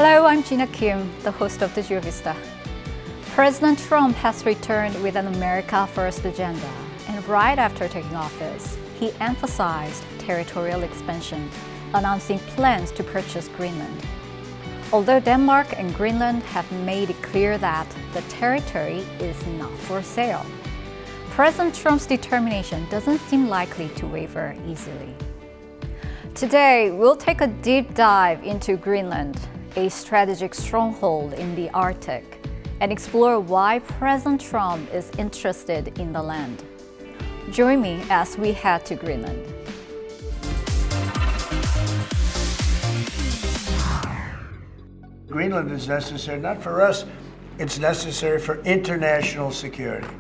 Hello, I'm Jina Kim, the host of the GeoVista. President Trump has returned with an America First agenda, and right after taking office, he emphasized territorial expansion, announcing plans to purchase Greenland. Although Denmark and Greenland have made it clear that the territory is not for sale, President Trump's determination doesn't seem likely to waver easily. Today, we'll take a deep dive into Greenland, a strategic stronghold in the Arctic, and explore why President Trump is interested in the land. Join me as we head to Greenland. Greenland is necessary, not for us, it's necessary for international security.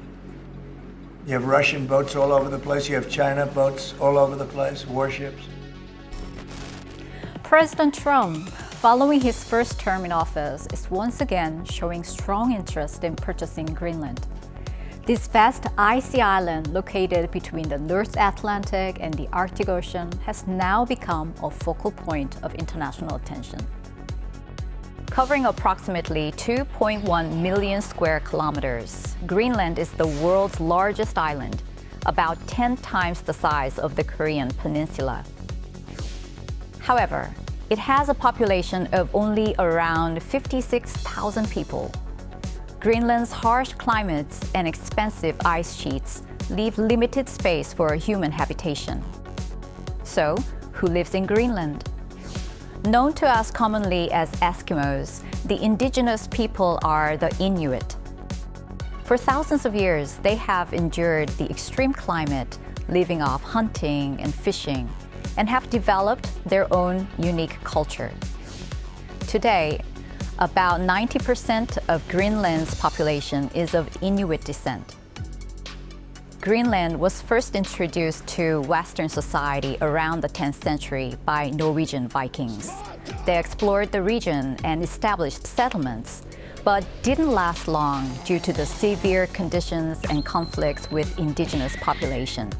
You have Russian boats all over the place, you have China boats all over the place, warships. President Trump, following his first term in office, is once again showing strong interest in purchasing Greenland. This vast icy island located between the North Atlantic and the Arctic Ocean has now become a focal point of international attention. Covering approximately 2.1 million square kilometers, Greenland is the world's largest island, about 10 times the size of the Korean peninsula. However, it has a population of only around 56,000 people. Greenland's harsh climates and expansive ice sheets leave limited space for human habitation. So, who lives in Greenland? Known to us commonly as Eskimos, the indigenous people are the Inuit. For thousands of years, they have endured the extreme climate, living off hunting and fishing, and have developed their own unique culture. Today, about 90% of Greenland's population is of Inuit descent. Greenland was first introduced to Western society around the 10th century by Norwegian Vikings. They explored the region and established settlements, but didn't last long due to the severe conditions and conflicts with indigenous population.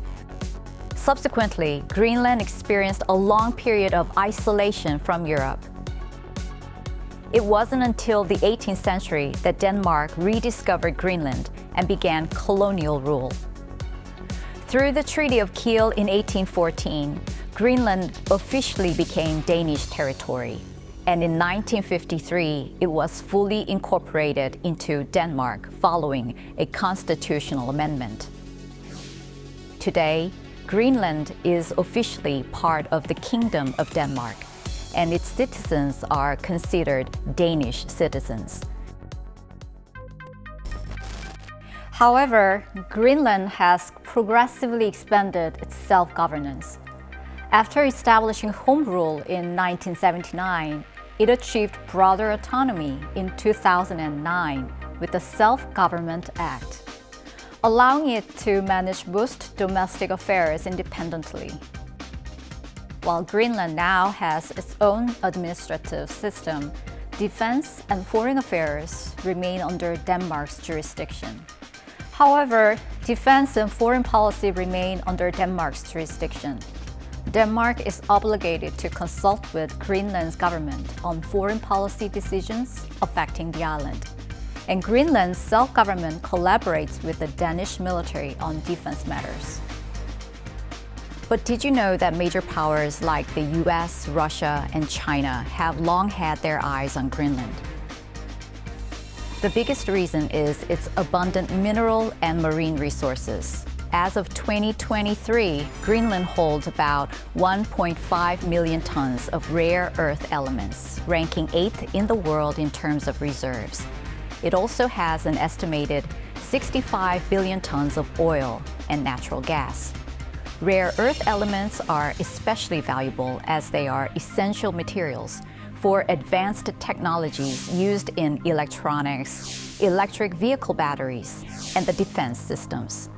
Subsequently, Greenland experienced a long period of isolation from Europe. It wasn't until the 18th century that Denmark rediscovered Greenland and began colonial rule. Through the Treaty of Kiel in 1814, Greenland officially became Danish territory, and in 1953, it was fully incorporated into Denmark following a constitutional amendment. Today, Greenland is officially part of the Kingdom of Denmark, and its citizens are considered Danish citizens. However, Greenland has progressively expanded its self-governance. After establishing home rule in 1979, it achieved broader autonomy in 2009 with the Self-Government Act, allowing it to manage most domestic affairs independently. While Greenland now has its own administrative system, defense and foreign affairs remain under Denmark's jurisdiction. However, defense and foreign policy remain under Denmark's jurisdiction. Denmark is obligated to consult with Greenland's government on foreign policy decisions affecting the island, and Greenland's self-government collaborates with the Danish military on defense matters. But did you know that major powers like the US, Russia, and China have long had their eyes on Greenland? The biggest reason is its abundant mineral and marine resources. As of 2023, Greenland holds about 1.5 million tons of rare earth elements, ranking 8th in the world in terms of reserves. It also has an estimated 65 billion tons of oil and natural gas. Rare earth elements are especially valuable as they are essential materials for advanced technologies used in electronics, electric vehicle batteries, and the defense systems.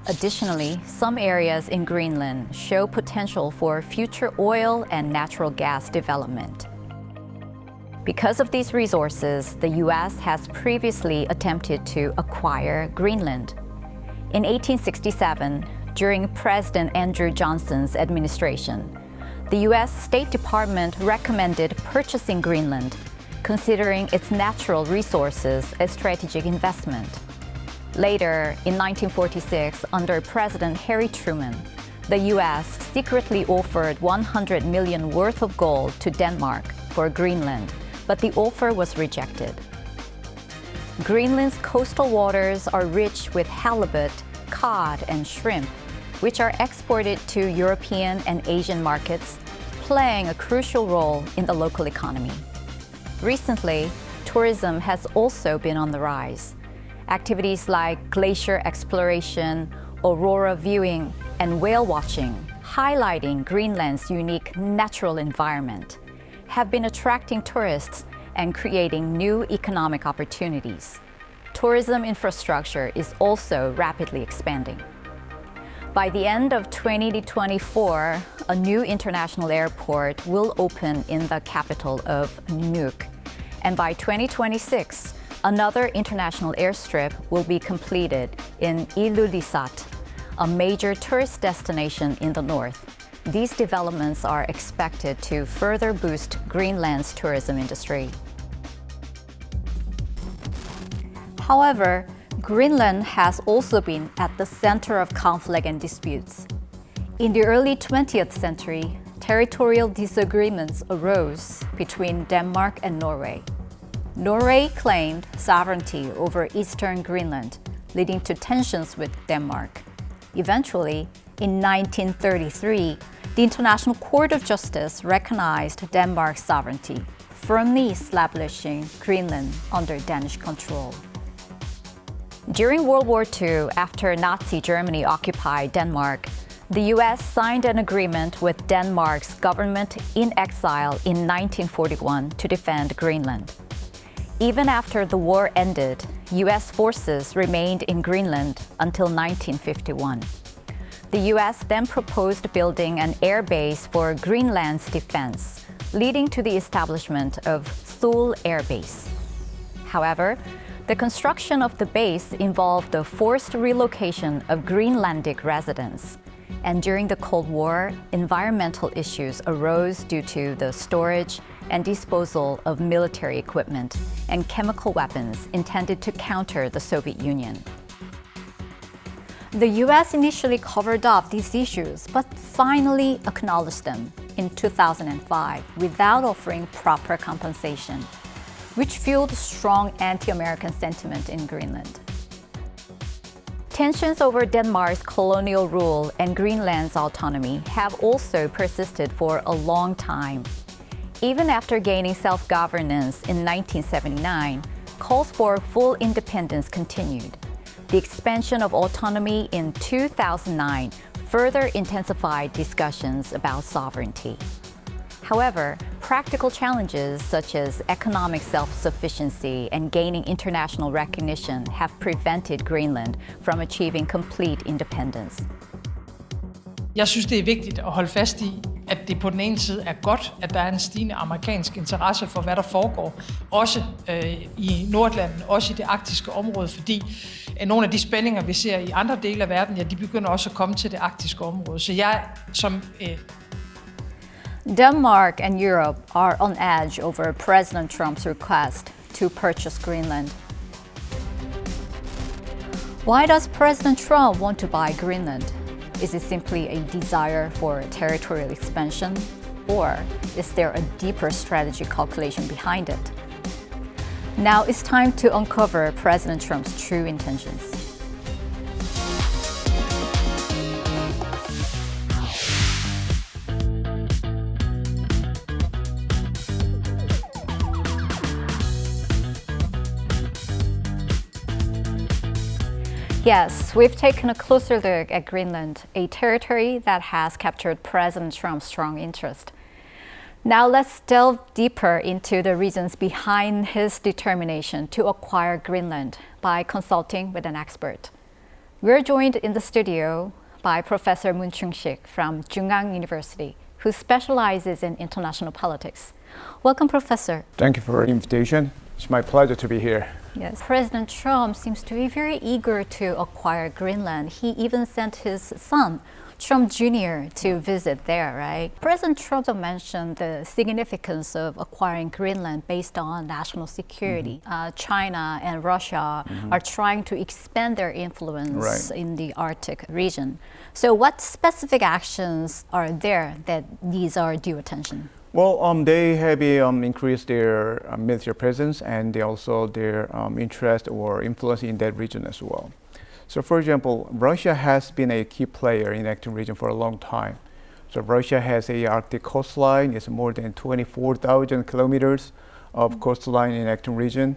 Additionally, some areas in Greenland show potential for future oil and natural gas development. Because of these resources, the US has previously attempted to acquire Greenland. In 1867, during President Andrew Johnson's administration, the US State Department recommended purchasing Greenland considering its natural resources a strategic investment. Later, in 1946, under President Harry Truman, the U.S. secretly offered $100 million worth of gold to Denmark for Greenland, but the offer was rejected. Greenland's coastal waters are rich with halibut, cod, and shrimp, which are exported to European and Asian markets, playing a crucial role in the local economy. Recently, tourism has also been on the rise. Activities like glacier exploration, aurora viewing, and whale watching, highlighting Greenland's unique natural environment, have been attracting tourists and creating new economic opportunities. Tourism infrastructure is also rapidly expanding. By the end of 2024, a new international airport will open in the capital of Nuuk. And by 2026, another international airstrip will be completed in Ilulissat, a major tourist destination in the north. These developments are expected to further boost Greenland's tourism industry. However, Greenland has also been at the center of conflict and disputes. In the early 20th century, territorial disagreements arose between Denmark and Norway. Norway claimed sovereignty over eastern Greenland, leading to tensions with Denmark. Eventually, in 1933, the International Court of Justice recognized Denmark's sovereignty, firmly establishing Greenland under Danish control. During World War II, after Nazi Germany occupied Denmark, the U.S. signed an agreement with Denmark's government in exile in 1941 to defend Greenland. Even after the war ended, U.S. forces remained in Greenland until 1951. The U.S. then proposed building an air base for Greenland's defense, leading to the establishment of Thule Air Base. However, the construction of the base involved the forced relocation of Greenlandic residents. And during the Cold War, environmental issues arose due to the storage and disposal of military equipment and chemical weapons intended to counter the Soviet Union. The U.S. initially covered up these issues, but finally acknowledged them in 2005 without offering proper compensation, which fueled strong anti-American sentiment in Greenland. Tensions over Denmark's colonial rule and Greenland's autonomy have also persisted for a long time. Even after gaining self-governance in 1979, calls for full independence continued. The expansion of autonomy in 2009 further intensified discussions about sovereignty. However, practical challenges such as economic self-sufficiency and gaining international recognition have prevented Greenland from achieving complete independence. Jeg synes, det er vigtigt at holde fast i, at det på den ene side er godt, at der er en stigende amerikansk interesse for, hvad der foregår, også i Nordatlanten, også i det arktiske område, fordi nogle af de spændinger, vi ser i andre dele af verden, ja, de begynder også at komme til det arktiske område. Så jeg som Denmark and Europe are on edge over President Trump's request to purchase Greenland. Why does President Trump want to buy Greenland? Is it simply a desire for territorial expansion, or is there a deeper strategy calculation behind it? Now it's time to uncover President Trump's true intentions. Yes, we've taken a closer look at Greenland, a territory that has captured President Trump's strong interest. Now let's delve deeper into the reasons behind his determination to acquire Greenland by consulting with an expert. We're joined in the studio by Professor Moon Chung-sik from Jungang University, who specializes in international politics. Welcome, Professor. Thank you for the invitation. It's my pleasure to be here. Yes, President Trump seems to be very eager to acquire Greenland. He even sent his son Trump Jr. to visit there, right? President Trump mentioned the significance of acquiring Greenland based on national security. China and Russia are trying to expand their influence in the Arctic region. So what specific actions are there that these are due attention? Well, they have increased their military presence and they also their interest or influence in that region as well. So, for example, Russia has been a key player in the Arctic region for a long time. So, Russia has a Arctic coastline. It's more than 24,000 kilometers of coastline in the Arctic region,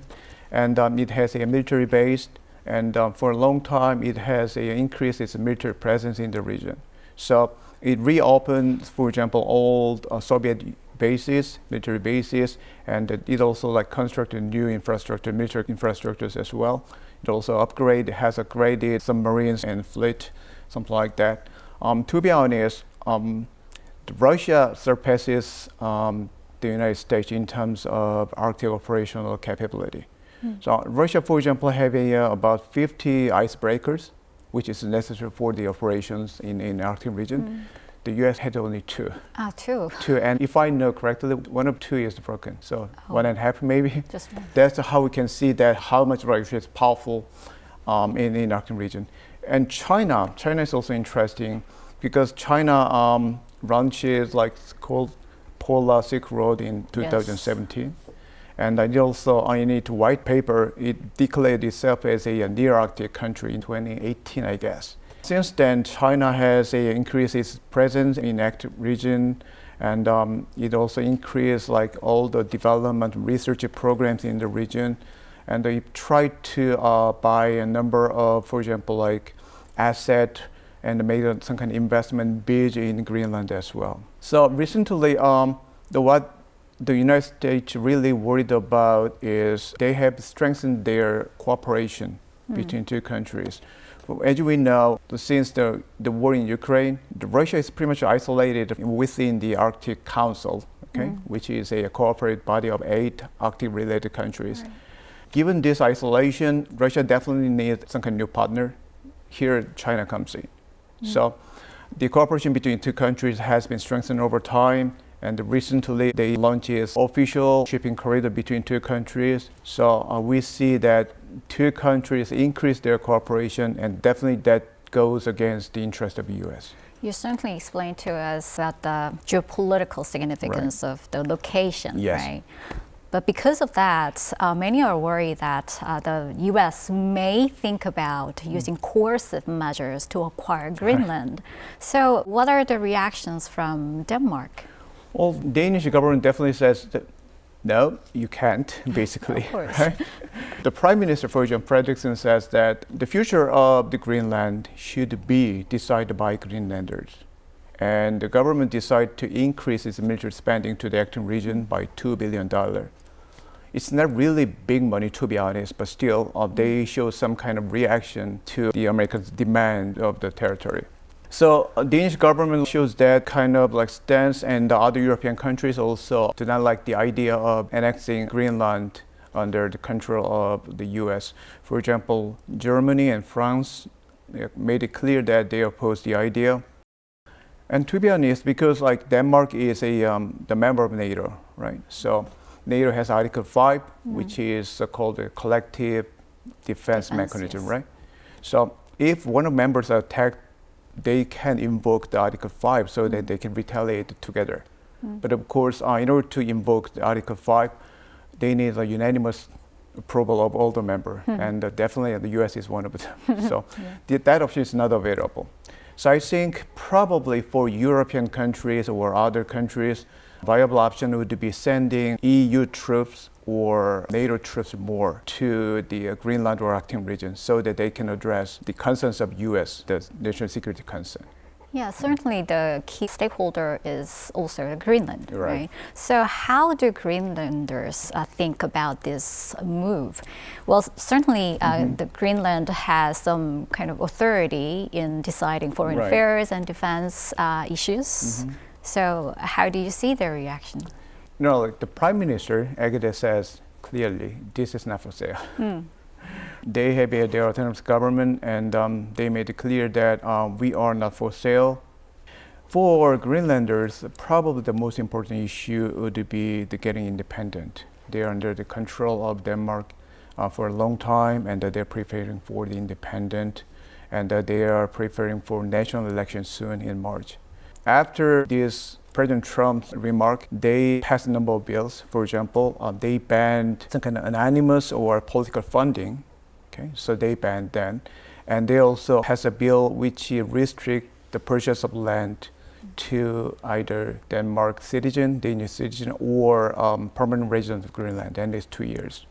and it has a military base. And for a long time, it has increased its military presence in the region. So, it reopened, for example, old Soviet bases, military bases, and it also constructed new infrastructure, military infrastructures as well. It also has upgraded submarines and fleet, something like that. To be honest, Russia surpasses the United States in terms of Arctic operational capability. So Russia, for example, have about 50 icebreakers, which is necessary for the operations in the Arctic region. The U.S. had only 2. Two. 2, and if I know correctly, one of 2 is broken. So 1.5 maybe. Just one. That's how we can see that how much Russia is powerful in the Arctic region. And China is also interesting because China launches called Polar Silk Road in 2017. And it also in its white paper, it declared itself as a near Arctic country in 2018, I guess. Since then, China has increased its presence in the Arctic region, and it also increased all the development research programs in the region, and they tried to buy a number of, for example, asset and made some kind of investment bid in Greenland as well. So recently, what the United States really worried about is they have strengthened their cooperation between 2 countries. As we know, since the war in Ukraine, Russia is pretty much isolated within the Arctic Council, which is a cooperative body of 8 Arctic-related countries. Given this isolation, Russia definitely needs some kind of new partner. Here, China comes in. So the cooperation between 2 countries has been strengthened over time. And recently, they launched an official shipping corridor between 2 countries. So we see that 2 countries increase their cooperation, and definitely that goes against the interest of the U.S. You certainly explained to us about the geopolitical significance of the location, right? But because of that, many are worried that the U.S. may think about using coercive measures to acquire Greenland. So what are the reactions from Denmark? Well, Danish government definitely says that no, you can't, basically. Of course. Right? The Prime Minister, for example, Frederiksen, says that the future of the Greenland should be decided by Greenlanders. And the government decided to increase its military spending to the Arctic region by $2 billion. It's not really big money, to be honest, but still, they show some kind of reaction to the Americans' demand of the territory. So the Danish government shows that kind of stance, and the other European countries also do not like the idea of annexing Greenland under the control of the US. For example, Germany and France made it clear that they oppose the idea. And to be honest, because Denmark is the member of NATO, right? So NATO has Article 5, which is called the collective defense mechanism, right? So if one of members are attacked, they can invoke the Article 5 so that they can retaliate together. But of course, in order to invoke the Article 5, they need a unanimous approval of all the members, and definitely the US is one of them. So that option is not available. So I think probably for European countries or other countries, viable option would be sending EU troops or NATO troops more to the Greenland or Arctic region so that they can address the concerns of US, the national security concern. Yeah, certainly the key stakeholder is also Greenland, right? So how do Greenlanders think about this move? Well, certainly the Greenland has some kind of authority in deciding foreign affairs and defense issues. So how do you see their reaction? The Prime Minister, Agade, says clearly, this is not for sale. They have their autonomous government, and they made it clear that we are not for sale. For Greenlanders, probably the most important issue would be the getting independent. They're under the control of Denmark for a long time, and they're preparing for the independent, and they are preparing for national elections soon in March. After this President Trump's remark, they passed a number of bills. For example, they banned some kind of anonymous or political funding. Okay, so they banned that. And they also passed a bill which restricts the purchase of land to either Denmark citizen, Danish citizen, or permanent resident of Greenland, and it's 2 years.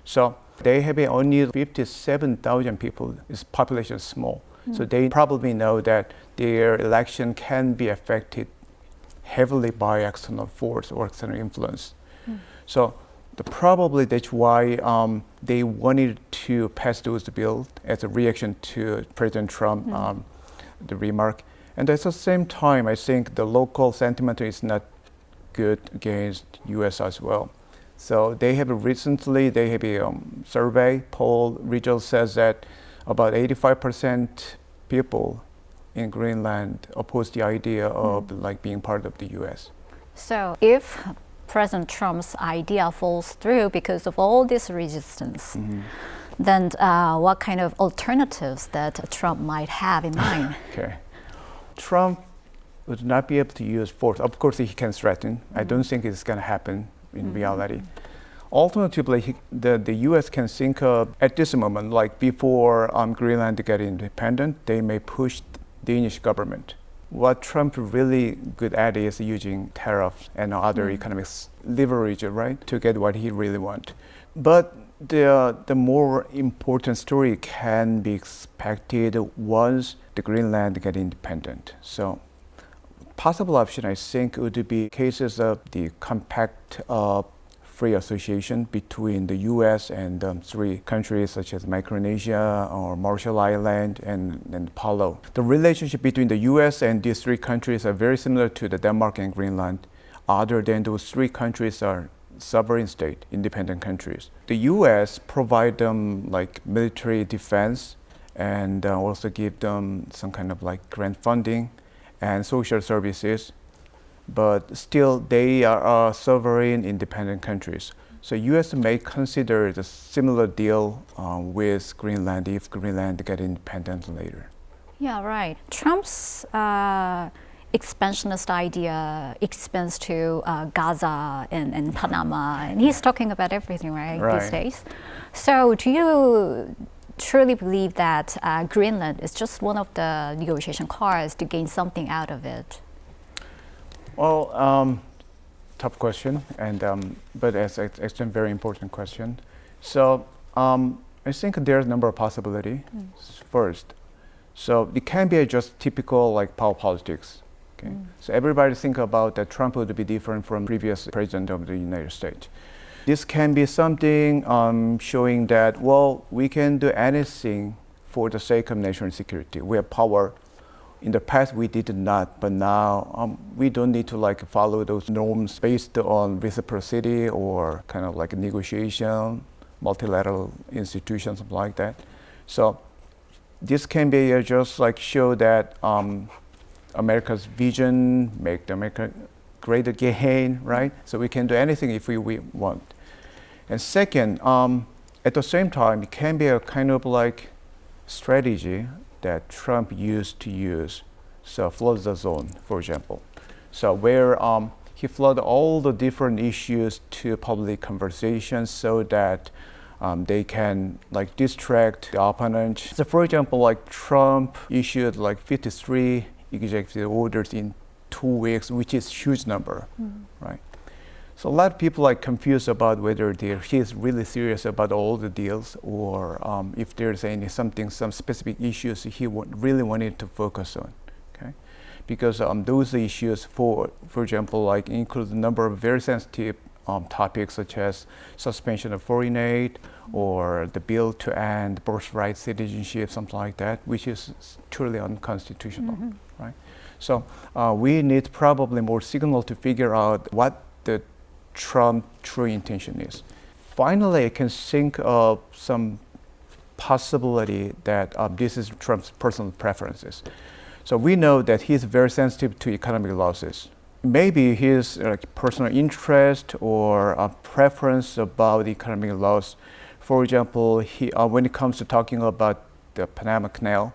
So they have only 57,000 people. Its population is small. So they probably know that their election can be affected heavily by external force or external influence. So probably that's why they wanted to pass those bills as a reaction to President Trump, the remark. And at the same time, I think the local sentiment is not good against U.S. as well. So they have recently, they have a survey, poll result says that about 85% people in Greenland oppose the idea of like being part of the U.S. So if President Trump's idea falls through because of all this resistance, then what kind of alternatives that Trump might have in mind? Okay. Trump would not be able to use force. Of course, he can threaten. I don't think it's going to happen in reality. Alternatively, the U.S. can think of, at this moment, like before Greenland get independent, they may push the Danish government. What Trump really good at is using tariffs and other economic leverage, right, to get what he really wants. But the more important story can be expected once the Greenland get independent. So possible option, I think, would be cases of the compact free association between the U.S. and 3 countries such as Micronesia or Marshall Island and Palau. The relationship between the U.S. and these 3 countries are very similar to the Denmark and Greenland, other than those 3 countries are sovereign state, independent countries. The U.S. provide them like military defense and also give them some kind of like grant funding and social services. But still, they are sovereign, independent countries. So U.S. may consider the similar deal with Greenland if Greenland get independent later. Yeah, right. Trump's expansionist idea expands to Gaza and Panama, and he's talking about everything, right, these days. So do you truly believe that Greenland is just one of the negotiation cards to gain something out of it? Well, tough question, and but it's a very important question. So I think there's a number of possibilities. First, so it can be just typical like power politics. Okay, so everybody think about that Trump would be different from previous president of the United States. This can be something showing that well we can do anything for the sake of national security. We have power. In the past, we did not, but now we don't need to like follow those norms based on reciprocity or kind of like a negotiation, multilateral institutions, something like that. So this can be just like show that America's vision, make America great again, right? So we can do anything if we want. And second, at the same time, it can be a kind of like strategy that Trump used to use, so flood the zone, for example. So where he flooded all the different issues to public conversations so that they can like distract the opponent. So for example, like Trump issued like 53 executive orders in 2 weeks, which is huge number, right? So a lot of people are confused about whether he is really serious about all the deals or if there's some specific issues he really wanted to focus on, okay? Because those issues, for example, like include a number of very sensitive topics such as suspension of foreign aid or the bill to end birthright citizenship, something like that, which is truly unconstitutional, right? So we need probably more signal to figure out what the Trump's true intention is. Finally, I can think of some possibility that this is Trump's personal preferences. So we know that he's very sensitive to economic losses. Maybe his personal interest or a preference about economic loss. For example, when it comes to talking about the Panama Canal,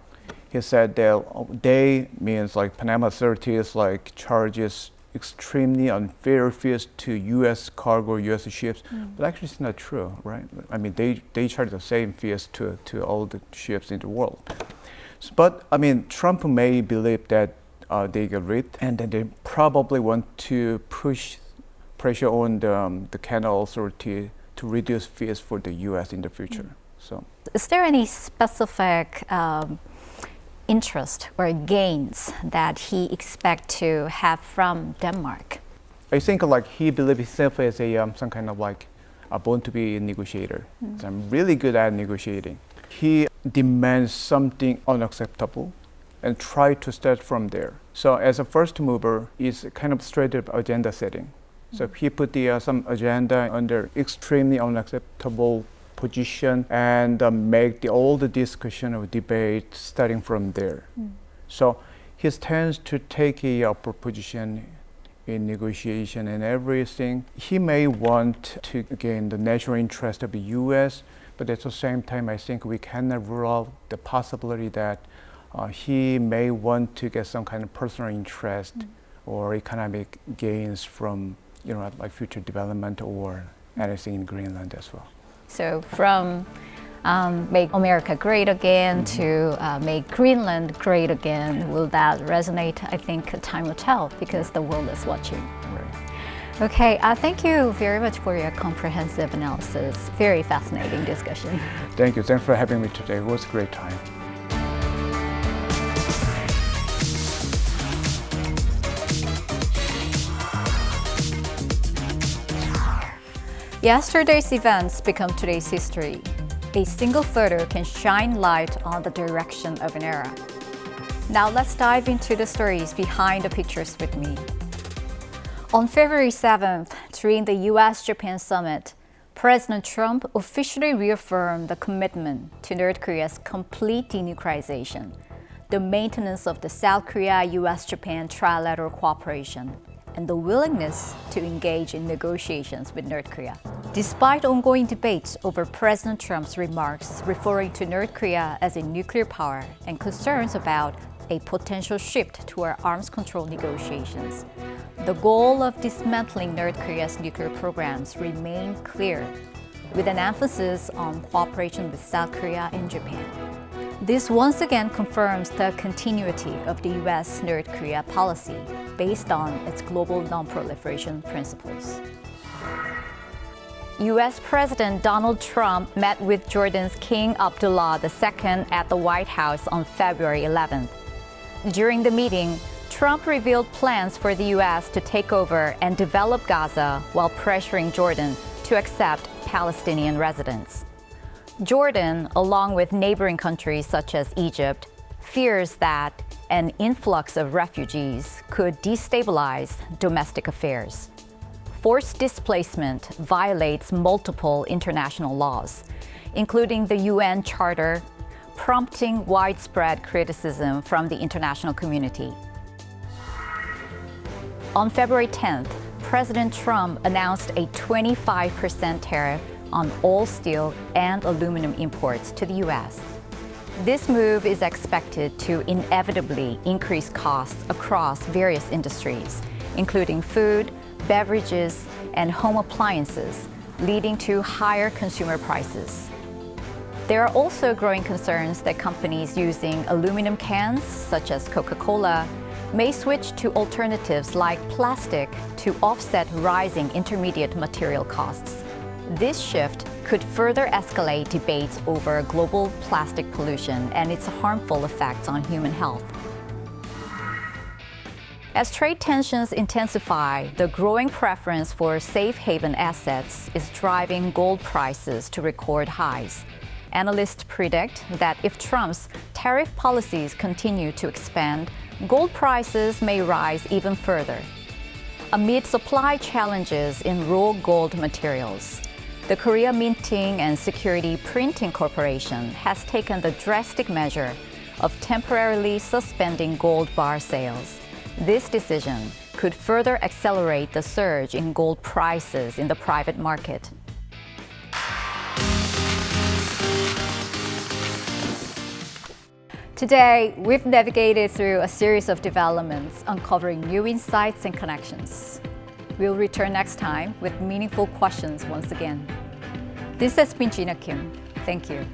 he said that they means like Panama authorities like charges extremely unfair fees to U.S. cargo, U.S. ships, but actually it's not true, right? I mean, they charge the same fees to all the ships in the world. So, but I mean, Trump may believe that they get rid, and then they probably want to push pressure on the canal authority to reduce fees for the U.S. in the future. So, is there any specific interest or gains that he expects to have from Denmark? I think like he believes himself as a some kind of like born to be a negotiator. So I'm really good at negotiating. He demands something unacceptable and try to start from there. So as a first mover, it's kind of straight up agenda setting. So he put some agenda under extremely unacceptable position and make all the discussion or debate starting from there. So he tends to take a upper position in negotiation and everything. He may want to gain the national interest of the U.S., but at the same time, I think we cannot rule out the possibility that he may want to get some kind of personal interest or economic gains from, like future development or anything in Greenland as well. So from make America great again to make Greenland great again, will that resonate? I think time will tell because the world is watching. Right. Okay, thank you very much for your comprehensive analysis. Very fascinating discussion. Thank you. Thanks for having me today. It was a great time. Yesterday's events become today's history. A single photo can shine light on the direction of an era. Now let's dive into the stories behind the pictures with me. On February 7th, during the US-Japan summit, President Trump officially reaffirmed the commitment to North Korea's complete denuclearization, the maintenance of the South Korea-US-Japan trilateral cooperation, and the willingness to engage in negotiations with North Korea. Despite ongoing debates over President Trump's remarks referring to North Korea as a nuclear power and concerns about a potential shift toward arms control negotiations, the goal of dismantling North Korea's nuclear programs remained clear, with an emphasis on cooperation with South Korea and Japan. This once again confirms the continuity of the U.S. North Korea policy based on its global non-proliferation principles. U.S. President Donald Trump met with Jordan's King Abdullah II at the White House on February 11th. During the meeting, Trump revealed plans for the U.S. to take over and develop Gaza while pressuring Jordan to accept Palestinian residents. Jordan, along with neighboring countries such as Egypt, fears that an influx of refugees could destabilize domestic affairs. Forced displacement violates multiple international laws, including the UN Charter, prompting widespread criticism from the international community. On February 10th, President Trump announced a 25% tariff on all steel and aluminum imports to the U.S. This move is expected to inevitably increase costs across various industries, including food, beverages, and home appliances, leading to higher consumer prices. There are also growing concerns that companies using aluminum cans, such as Coca-Cola, may switch to alternatives like plastic to offset rising intermediate material costs. This shift could further escalate debates over global plastic pollution and its harmful effects on human health. As trade tensions intensify, the growing preference for safe haven assets is driving gold prices to record highs. Analysts predict that if Trump's tariff policies continue to expand, gold prices may rise even further. Amid supply challenges in raw gold materials, the Korea Minting and Security Printing Corporation has taken the drastic measure of temporarily suspending gold bar sales. This decision could further accelerate the surge in gold prices in the private market. Today, we've navigated through a series of developments, uncovering new insights and connections. We'll return next time with meaningful questions once again. This has been Jina Kim. Thank you.